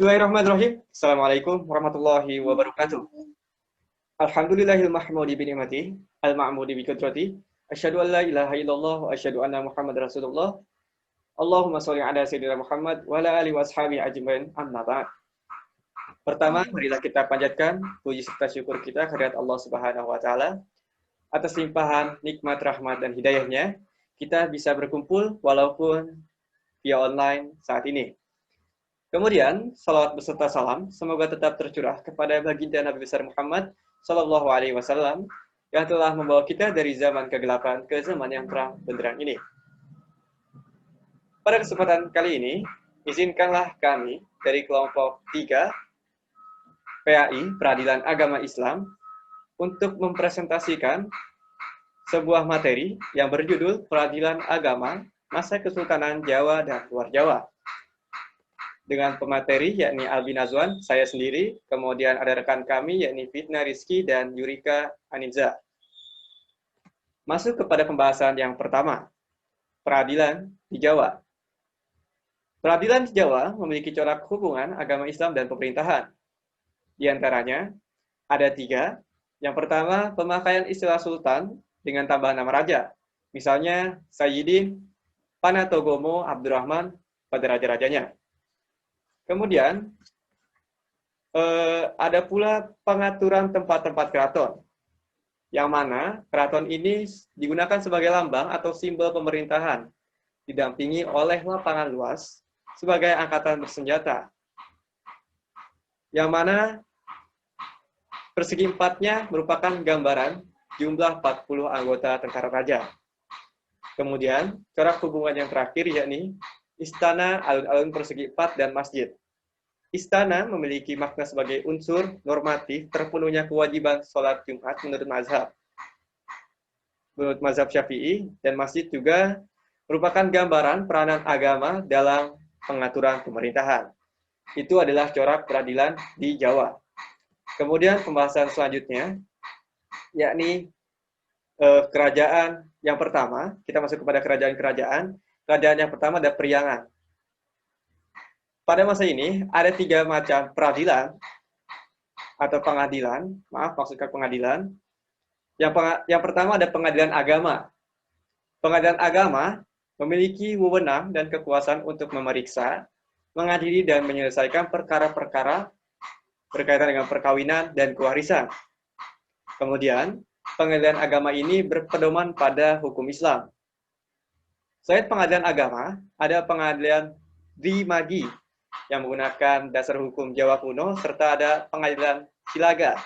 Bismillahirrahmanirrahim. Assalamualaikum warahmatullahi wabarakatuh. Alhamdulillahil mahmudi bi ni'mati, al-ma'mudi bi qudrati. Asyhadu an la ilaha illallah wa asyhadu anna Muhammadar Rasulullah. Allahumma shalli ala sayyidina Muhammad wa ala alihi washabihi ajmain. Amma ba'd. Pertama, marilah kita panjatkan puji serta syukur kita kehadirat Allah Subhanahu wa taala atas limpahan nikmat, rahmat dan hidayahnya. Kita bisa berkumpul walaupun via online saat ini. Kemudian, salawat beserta salam semoga tetap tercurah kepada baginda Nabi besar Muhammad Sallallahu Alaihi Wasallam yang telah membawa kita dari zaman kegelapan ke zaman yang terang benderang ini. Pada kesempatan kali ini, izinkanlah kami dari kelompok 3 PAI Peradilan Agama Islam untuk mempresentasikan sebuah materi yang berjudul Peradilan Agama Masa Kesultanan Jawa dan Luar Jawa. Dengan pemateri yakni Albi Nazwan, saya sendiri, kemudian ada rekan kami yakni Fitna Rizky dan Yurika Aniza. Masuk kepada pembahasan yang pertama, peradilan di Jawa. Peradilan di Jawa memiliki corak hubungan agama Islam dan pemerintahan. Di antaranya ada 3. Yang pertama, pemakaian istilah sultan dengan tambahan nama raja. Misalnya Sayyidin Panatogomo Abdurrahman pada raja-rajanya. Kemudian, ada pula pengaturan tempat-tempat keraton, yang mana keraton ini digunakan sebagai lambang atau simbol pemerintahan, didampingi oleh lapangan luas sebagai angkatan bersenjata, yang mana persegi 4-nya merupakan gambaran jumlah 40 anggota tentara raja. Kemudian, corak hubungan yang terakhir yakni istana, alun-alun persegi 4, dan masjid. Istana memiliki makna sebagai unsur normatif terpenuhnya kewajiban sholat Jumat menurut mazhab Syafi'i, dan masjid juga merupakan gambaran peranan agama dalam pengaturan pemerintahan. Itu adalah corak peradilan di Jawa. Kemudian pembahasan selanjutnya, yakni kerajaan yang pertama. Kita masuk kepada kerajaan-kerajaan. Kerajaan yang pertama ada Priangan. Pada masa ini, ada 3 macam peradilan atau pengadilan. Maksudnya pengadilan. Yang pertama ada pengadilan agama. Pengadilan agama memiliki wewenang dan kekuasaan untuk memeriksa, mengadili, dan menyelesaikan perkara-perkara berkaitan dengan perkawinan dan kewarisan. Kemudian, pengadilan agama ini berpedoman pada hukum Islam. Selain pengadilan agama, ada pengadilan Drimagi yang menggunakan dasar hukum Jawa kuno, serta ada pengadilan Silaga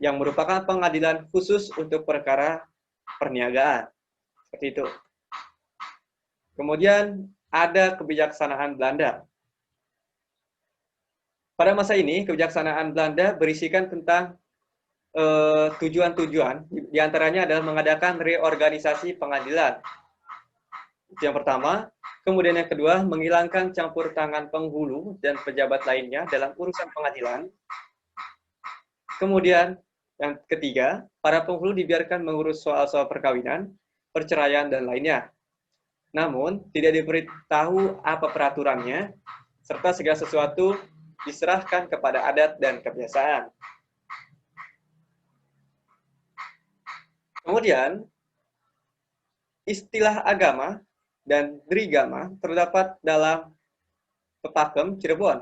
yang merupakan pengadilan khusus untuk perkara perniagaan. Seperti itu. Kemudian ada kebijaksanaan Belanda. Pada masa ini, kebijaksanaan Belanda berisikan tentang tujuan-tujuan, diantaranya adalah mengadakan reorganisasi pengadilan. Itu yang pertama. Kemudian yang kedua, menghilangkan campur tangan penghulu dan pejabat lainnya dalam urusan pengadilan. Kemudian yang ketiga, para penghulu dibiarkan mengurus soal-soal perkawinan, perceraian, dan lainnya. Namun, tidak diberitahu apa peraturannya, serta segala sesuatu diserahkan kepada adat dan kebiasaan. Kemudian, istilah agama dan drigama terdapat dalam Pepakem Cirebon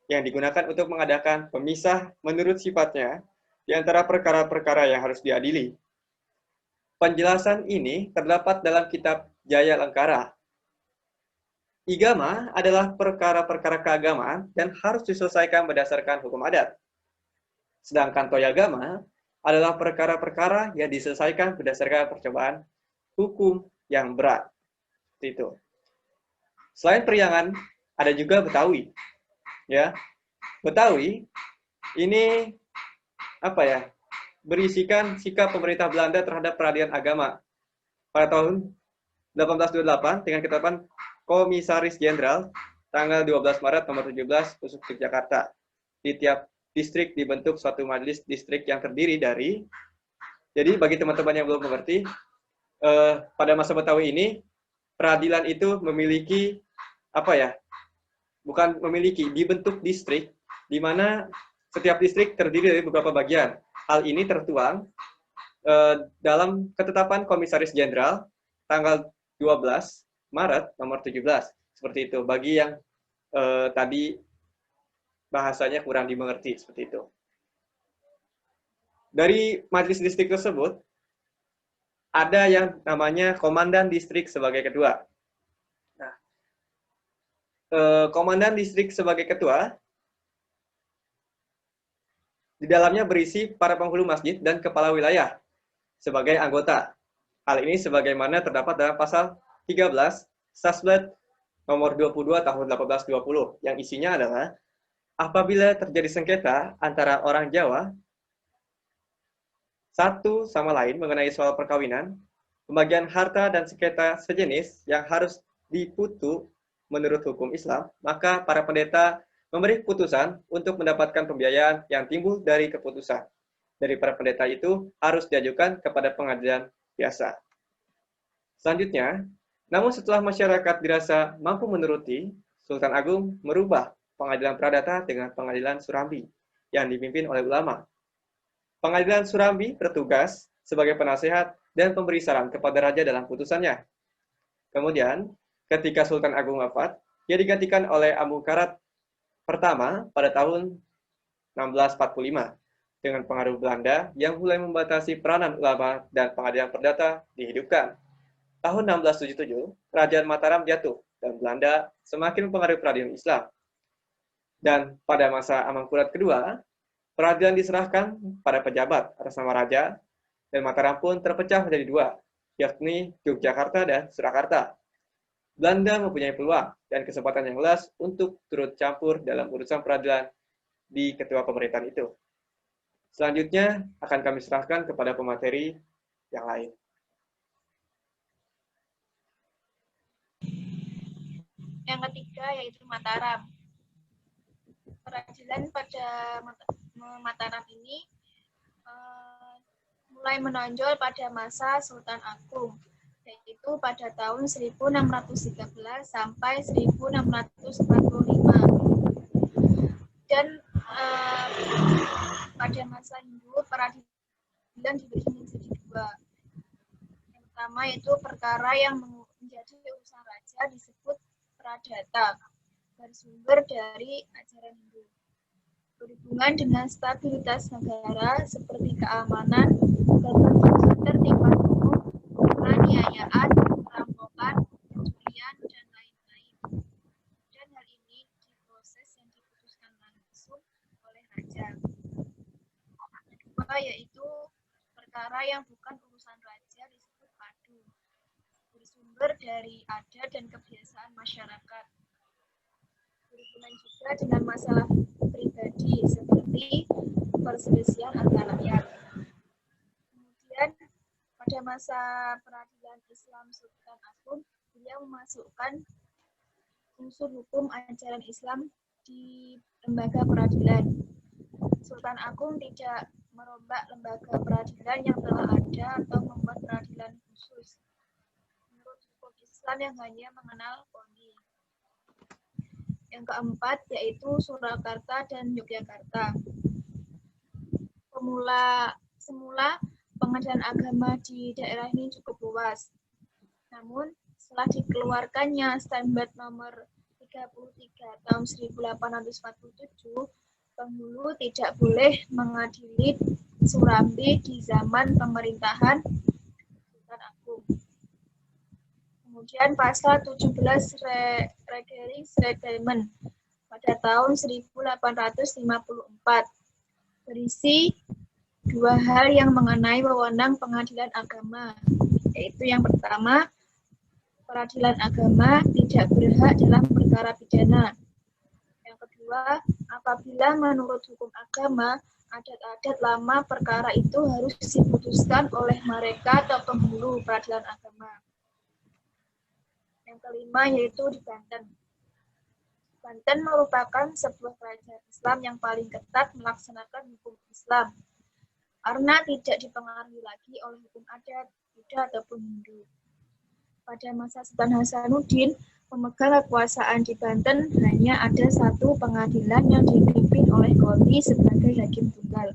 yang digunakan untuk mengadakan pemisah menurut sifatnya di antara perkara-perkara yang harus diadili. Penjelasan ini terdapat dalam kitab Jaya Lengkara. Igama adalah perkara-perkara keagamaan dan harus diselesaikan berdasarkan hukum adat. Sedangkan Toyagama adalah perkara-perkara yang diselesaikan berdasarkan percobaan hukum yang berat. Itu. Selain Priangan, ada juga Betawi. Ya. Betawi ini berisikan sikap pemerintah Belanda terhadap peradilan agama. Pada tahun 1828 dengan ketetapan Komisaris Jenderal tanggal 12 Maret nomor 17 khusus Yogyakarta. Di tiap distrik dibentuk suatu majelis distrik yang terdiri dari. Jadi bagi teman-teman yang belum mengerti, pada masa Betawi ini peradilan itu memiliki bukan memiliki, dibentuk distrik, di mana setiap distrik terdiri dari beberapa bagian. Hal ini tertuang dalam ketetapan Komisaris Jenderal tanggal 12 Maret nomor 17. Seperti itu. Bagi yang tadi bahasanya kurang dimengerti, seperti itu. Dari majelis distrik tersebut, ada yang namanya komandan distrik sebagai ketua. Nah, komandan distrik sebagai ketua, di dalamnya berisi para penghulu masjid dan kepala wilayah sebagai anggota. Hal ini sebagaimana terdapat dalam pasal 13 Sasbad nomor 22 tahun 1820 yang isinya adalah apabila terjadi sengketa antara orang Jawa satu sama lain mengenai soal perkawinan, pembagian harta dan sengketa sejenis yang harus diputu menurut hukum Islam, maka para pendeta memberi keputusan untuk mendapatkan pembiayaan yang timbul dari keputusan dari para pendeta itu harus diajukan kepada pengadilan biasa. Selanjutnya, namun setelah masyarakat dirasa mampu menuruti, Sultan Agung merubah pengadilan perdata dengan pengadilan Surambi yang dipimpin oleh ulama. Pengadilan Surambi bertugas sebagai penasehat dan pemberi saran kepada raja dalam putusannya. Kemudian, ketika Sultan Agung wafat, ia digantikan oleh Amukharat pertama pada tahun 1645 dengan pengaruh Belanda yang mulai membatasi peranan ulama dan pengadilan perdata dihidupkan. Tahun 1677, Kerajaan Mataram jatuh dan Belanda semakin mempengaruhi peradilan Islam. Dan pada masa Amangkurat kedua, peradilan diserahkan pada pejabat atas nama raja, dan Mataram pun terpecah menjadi dua, yakni Yogyakarta dan Surakarta. Belanda mempunyai peluang dan kesempatan yang luas untuk turut campur dalam urusan peradilan di ketua pemerintahan itu. Selanjutnya akan kami serahkan kepada pemateri yang lain. Yang ketiga yaitu Mataram. Peradilan pada Mataram ini mulai menonjol pada masa Sultan Agung, yaitu pada tahun 1613 sampai 1645. Dan pada masa Hindu, peradilan dibagi menjadi dua. Yang pertama yaitu perkara yang menjadi urusan raja disebut pradata, bersumber dari ajaran Hindu. Berhubungan dengan stabilitas negara seperti keamanan, ketertiban umum, penganiayaan, perampokan, pencurian, dan lain-lain. Dan hal ini diproses yang diputuskan langsung oleh raja. Kedua yaitu perkara yang bukan urusan raja disebut padu, bersumber dari adat dan kebiasaan masyarakat. Berhubungan juga dengan masalah pribadi seperti perselisihan antar rakyat. Kemudian pada masa peradilan Islam Sultan Agung, beliau memasukkan unsur hukum ajaran Islam di lembaga peradilan. Sultan Agung tidak merombak lembaga peradilan yang telah ada atau membuat peradilan khusus menurut hukum Islam yang hanya mengenal koni. Yang keempat yaitu Surakarta dan Yogyakarta. Semula pengadilan agama di daerah ini cukup luas. Namun setelah dikeluarkannya Standar nomor 33 tahun 1847, penghulu tidak boleh mengadili Surambi di zaman pemerintahan Sultan Agung. Kemudian pasal 17 Reglement pada tahun 1854 berisi dua hal yang mengenai wewenang pengadilan agama, yaitu yang pertama, peradilan agama tidak berhak dalam perkara pidana. Yang kedua, apabila menurut hukum agama, adat-adat lama perkara itu harus diputuskan oleh mereka atau penghulu peradilan agama. Yang kelima yaitu di Banten. Banten merupakan sebuah kerajaan Islam yang paling ketat melaksanakan hukum Islam karena tidak dipengaruhi lagi oleh hukum adat, Buddha ataupun Hindu. Pada masa Sultan Hasanuddin, Pemegang kekuasaan di Banten hanya ada satu pengadilan yang dipimpin oleh qadhi sebagai hakim tunggal.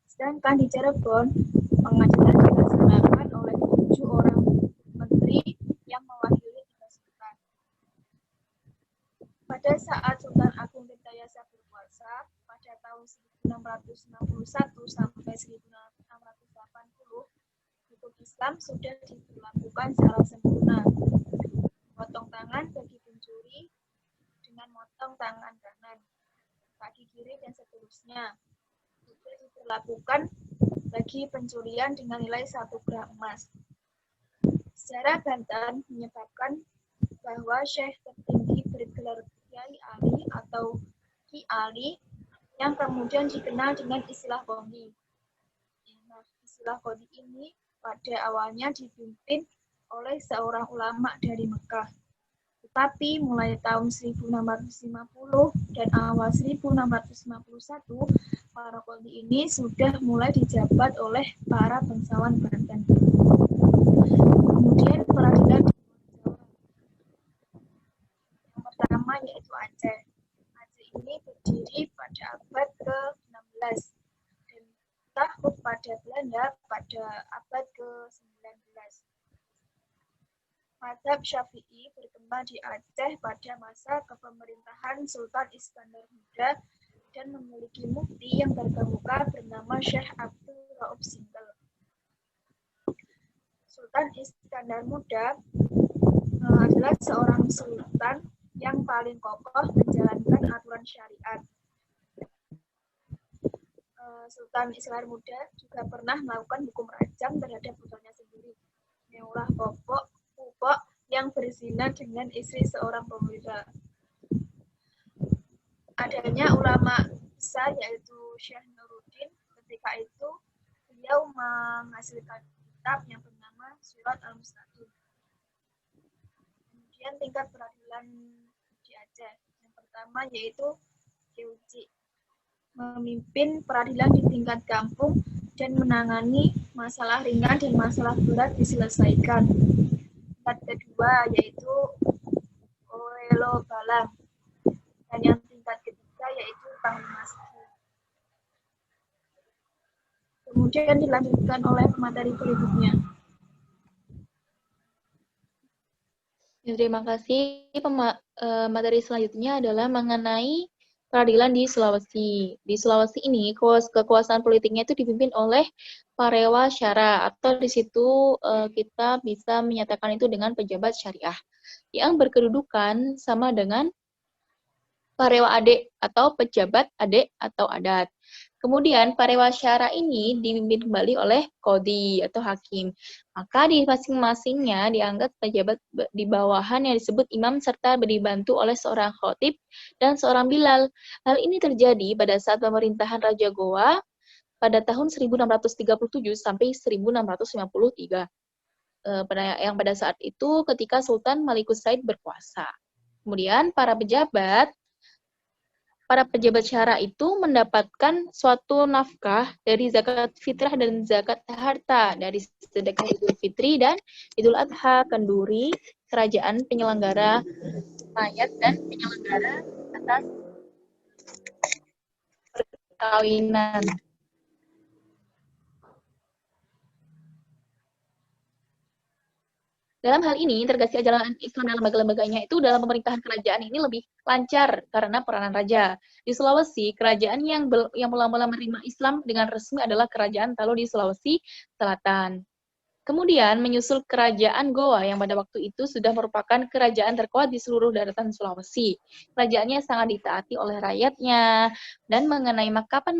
Sedangkan di Cirebon, pengadilan dilaksanakan oleh 7 orang menteri yang mewakili 3 sultan. Pada saat Sultan Agung Tirtayasa berkuasa pada tahun 1661 sampai 1680, hukum Islam sudah diberlakukan secara sempurna. Potong tangan bagi pencuri dengan motong tangan kanan, kaki kiri, dan seterusnya. Sudah diberlakukan bagi pencurian dengan nilai 1 gram emas. Sejarah Banten menyebabkan bahwa Syekh tertinggi bergelar Kiai Ali atau Ki Ali yang kemudian dikenal dengan istilah qadhi. Nah, istilah qadhi ini pada awalnya dipimpin oleh seorang ulama dari Mekah. Tetapi mulai tahun 1650 dan awal 1651, para qadhi ini sudah mulai dijabat oleh para bangsawan Banten. Kemudian peradilan di Jawa. Yang pertama yaitu Aceh. Aceh ini berdiri pada abad ke-16 dan takluk pada Belanda pada abad ke-19. Mazhab Syafi'i berkembang di Aceh pada masa kepemerintahan Sultan Iskandar Muda dan memiliki mufti yang terkemuka bernama Syekh Abdul Rauf Sintel. Sultan Iskandar Muda adalah seorang sultan yang paling kokoh menjalankan aturan syariat. Sultan Iskandar Muda juga pernah melakukan hukum rajam terhadap putranya sendiri, Meulah Pupok yang berzina dengan istri seorang pemuda. Adanya ulama besar yaitu Syekh Nuruddin. Ketika itu beliau menghasilkan kitab yang bernama Surat Al-Mustaqim. Kemudian tingkat peradilan di Aceh. Yang pertama yaitu Keuci, memimpin peradilan di tingkat kampung dan menangani masalah ringan dan masalah berat diselesaikan. Tingkat kedua yaitu Oelo Balang, dan yang tingkat ketiga yaitu Panglima Sigi. Kemudian dilanjutkan oleh materi berikutnya. Ya, terima kasih. Materi selanjutnya adalah mengenai peradilan di Sulawesi. Di Sulawesi ini kekuasaan politiknya itu dipimpin oleh Parewa Syara, atau di situ kita bisa menyatakan itu dengan pejabat syariah yang berkedudukan sama dengan Parewa Ade atau pejabat ade atau adat. Kemudian Parewa Syara ini dipimpin kembali oleh qadhi atau hakim. Maka di masing-masingnya dianggap pejabat di bawahan yang disebut imam serta dibantu oleh seorang khatib dan seorang bilal. Hal ini terjadi pada saat pemerintahan Raja Goa pada tahun 1637 sampai 1653. Yang pada saat itu ketika Sultan Malikus Said berkuasa. Kemudian para pejabat syara itu mendapatkan suatu nafkah dari zakat fitrah dan zakat harta dari sedekah Idul Fitri dan Idul Adha, kenduri, kerajaan penyelenggara mayat dan penyelenggara atas perkawinan. Dalam hal ini, integrasi ajaran Islam dalam lembaga-lembaganya itu dalam pemerintahan kerajaan ini lebih lancar karena peranan raja. Di Sulawesi, kerajaan yang mula-mula menerima Islam dengan resmi adalah Kerajaan Talo di Sulawesi Selatan. Kemudian menyusul Kerajaan Goa yang pada waktu itu sudah merupakan kerajaan terkuat di seluruh daratan Sulawesi. Kerajaannya sangat ditaati oleh rakyatnya, dan mengenai kapan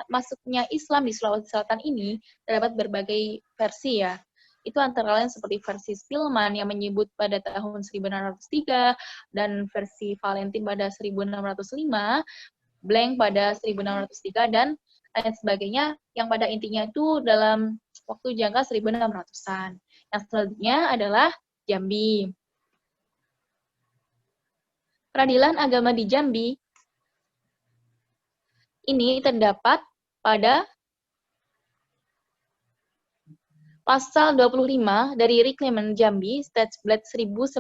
masuknya Islam di Sulawesi Selatan ini terdapat berbagai versi ya. Itu antara lain seperti versi Spilman yang menyebut pada tahun 1603 dan versi Valentin pada 1605, Blank pada 1603 dan lain sebagainya yang pada intinya itu dalam waktu jangka 1600-an. Yang selanjutnya adalah Jambi. Peradilan agama di Jambi ini terdapat pada Pasal 25 dari Riklemen Jambi, Statsblad 1906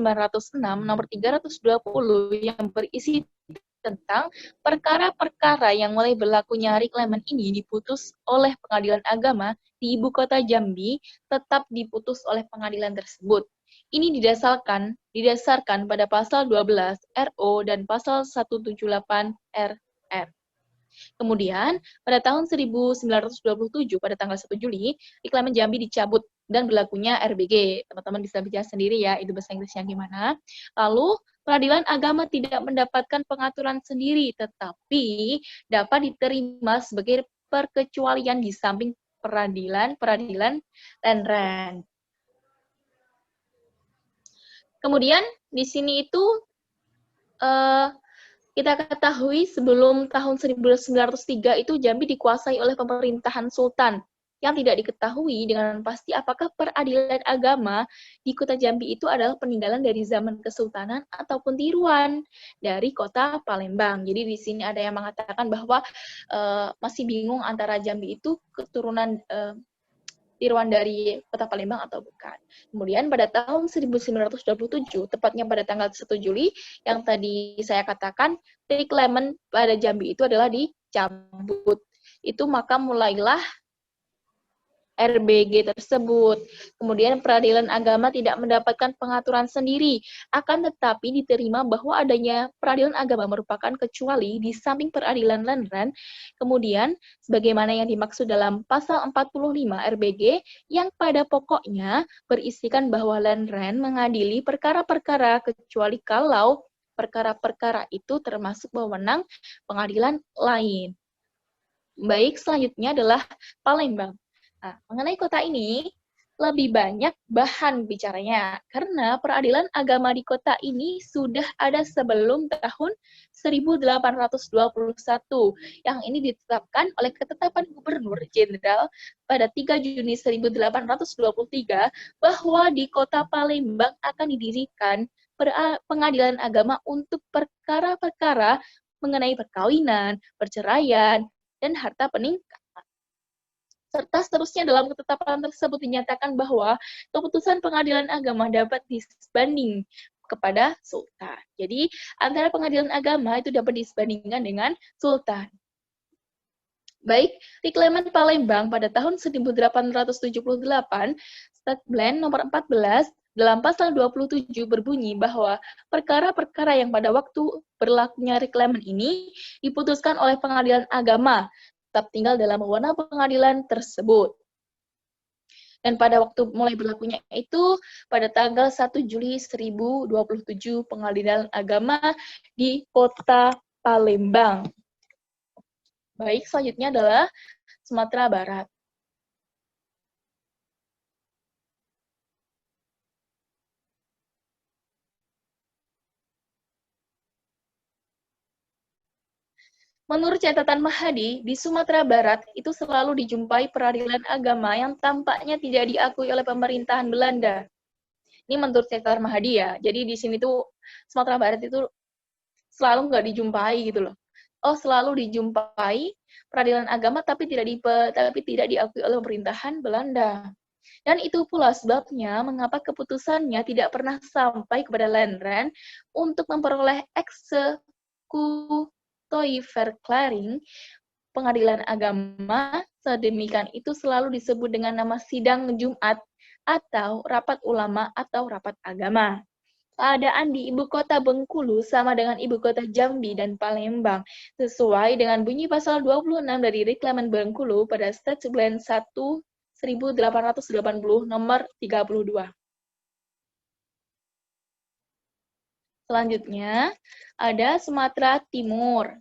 nomor 320 yang berisi tentang perkara-perkara yang mulai berlakunya Riklemen ini diputus oleh Pengadilan Agama di Ibu Kota Jambi tetap diputus oleh pengadilan tersebut. Ini didasarkan pada pasal 12 RO dan pasal 178 RR. Kemudian, pada tahun 1927, pada tanggal 1 Juli, Riklemen Jambi dicabut dan berlakunya RBG. Teman-teman bisa baca sendiri ya, itu bahasa Inggrisnya gimana. Lalu, Peradilan Agama tidak mendapatkan pengaturan sendiri, tetapi dapat diterima sebagai perkecualian di samping peradilan Lenren. Kemudian, di sini itu kita ketahui sebelum tahun 1903 itu Jambi dikuasai oleh pemerintahan Sultan, yang tidak diketahui dengan pasti apakah peradilan agama di kota Jambi itu adalah peninggalan dari zaman Kesultanan ataupun tiruan dari kota Palembang. Jadi di sini ada yang mengatakan bahwa masih bingung antara Jambi itu keturunan tiruan dari kota Palembang atau bukan. Kemudian pada tahun 1927, tepatnya pada tanggal 1 Juli, yang tadi saya katakan, Riklemen pada Jambi itu adalah dicabut. Itu maka mulailah RBG tersebut. Kemudian peradilan agama tidak mendapatkan pengaturan sendiri, akan tetapi diterima bahwa adanya peradilan agama merupakan kecuali di samping peradilan Lenren. Kemudian, sebagaimana yang dimaksud dalam pasal 45 RBG, yang pada pokoknya berisikan bahwa Lenren mengadili perkara-perkara kecuali kalau perkara-perkara itu termasuk wewenang pengadilan lain. Baik, selanjutnya adalah Palembang. Nah, mengenai kota ini, lebih banyak bahan bicaranya, karena peradilan agama di kota ini sudah ada sebelum tahun 1821, yang ini ditetapkan oleh ketetapan Gubernur Jenderal pada 3 Juni 1823, bahwa di kota Palembang akan didirikan pengadilan agama untuk perkara-perkara mengenai perkawinan, perceraian, dan harta peninggalan. Serta seterusnya dalam ketetapan tersebut dinyatakan bahwa keputusan pengadilan agama dapat disbanding kepada sultan. Jadi antara pengadilan agama itu dapat disbandingkan dengan sultan. Baik, Riklemen Palembang pada tahun 1878, Statsblad nomor 14, dalam pasal 27 berbunyi bahwa perkara-perkara yang pada waktu berlakunya Riklemen ini diputuskan oleh pengadilan agama, tetap tinggal dalam wewenang pengadilan tersebut. Dan pada waktu mulai berlakunya itu, pada tanggal 1 Juli 1027, pengadilan agama di kota Palembang. Baik, selanjutnya adalah Sumatera Barat. Menurut catatan Mahadi, di Sumatera Barat itu selalu dijumpai peradilan agama yang tampaknya tidak diakui oleh pemerintahan Belanda. Ini menurut catatan Mahadi ya. Jadi di sini tuh Sumatera Barat itu selalu nggak dijumpai gitu loh. Oh, selalu dijumpai peradilan agama tapi tidak diakui oleh pemerintahan Belanda. Dan itu pula sebabnya mengapa keputusannya tidak pernah sampai kepada Lenren untuk memperoleh Verklaring pengadilan agama, sedemikian itu selalu disebut dengan nama sidang Jumat atau rapat ulama atau rapat agama. Keadaan di ibu kota Bengkulu sama dengan ibu kota Jambi dan Palembang, sesuai dengan bunyi pasal 26 dari Riklemen Bengkulu pada Statsblad 1 1880 nomor 32. Selanjutnya, ada Sumatera Timur.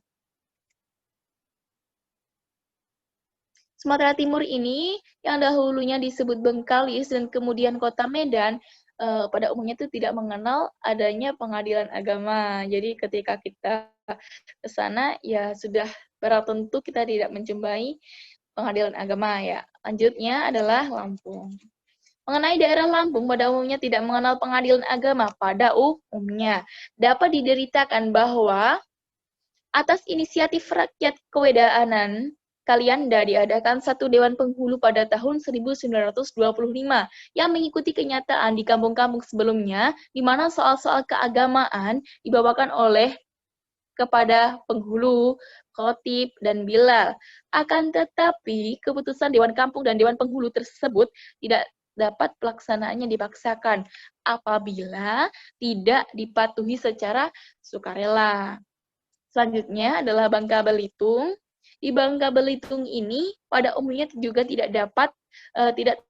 Sumatera Timur ini yang dahulunya disebut Bengkalis dan kemudian Kota Medan, pada umumnya itu tidak mengenal adanya pengadilan agama. Jadi ketika kita ke sana, ya sudah barang tentu kita tidak menjumpai pengadilan agama ya. Lanjutnya adalah Lampung. Mengenai daerah Lampung, pada umumnya tidak mengenal pengadilan agama pada umumnya. Dapat dideritakan bahwa atas inisiatif rakyat kewedaanan Kalianda diadakan satu Dewan Penghulu pada tahun 1925 yang mengikuti kenyataan di kampung-kampung sebelumnya, di mana soal-soal keagamaan dibawakan oleh kepada penghulu, khotib, dan bilal. Akan tetapi, keputusan Dewan Kampung dan Dewan Penghulu tersebut tidak dapat pelaksanaannya dipaksakan apabila tidak dipatuhi secara sukarela. Selanjutnya adalah Bangka Belitung. Di Bangka Belitung ini pada umumnya juga tidak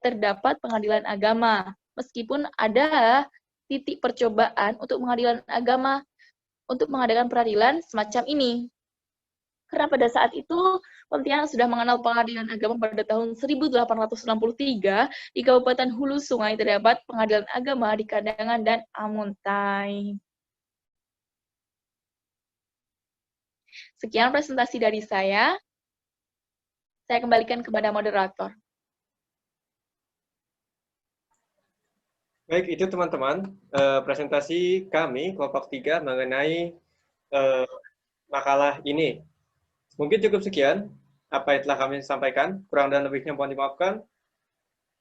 terdapat pengadilan agama, meskipun ada titik percobaan untuk pengadilan agama untuk mengadakan peradilan semacam ini. Karena pada saat itu Pontianak sudah mengenal pengadilan agama pada tahun 1863 di Kabupaten Hulu Sungai terdapat pengadilan agama di Kandangan dan Amuntai. Sekian presentasi dari saya. Saya kembalikan kepada moderator. Baik, itu teman-teman presentasi kami kelompok 3 mengenai makalah ini. Mungkin cukup sekian apa yang telah kami sampaikan. Kurang dan lebihnya mohon dimaafkan.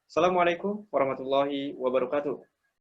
Assalamualaikum warahmatullahi wabarakatuh.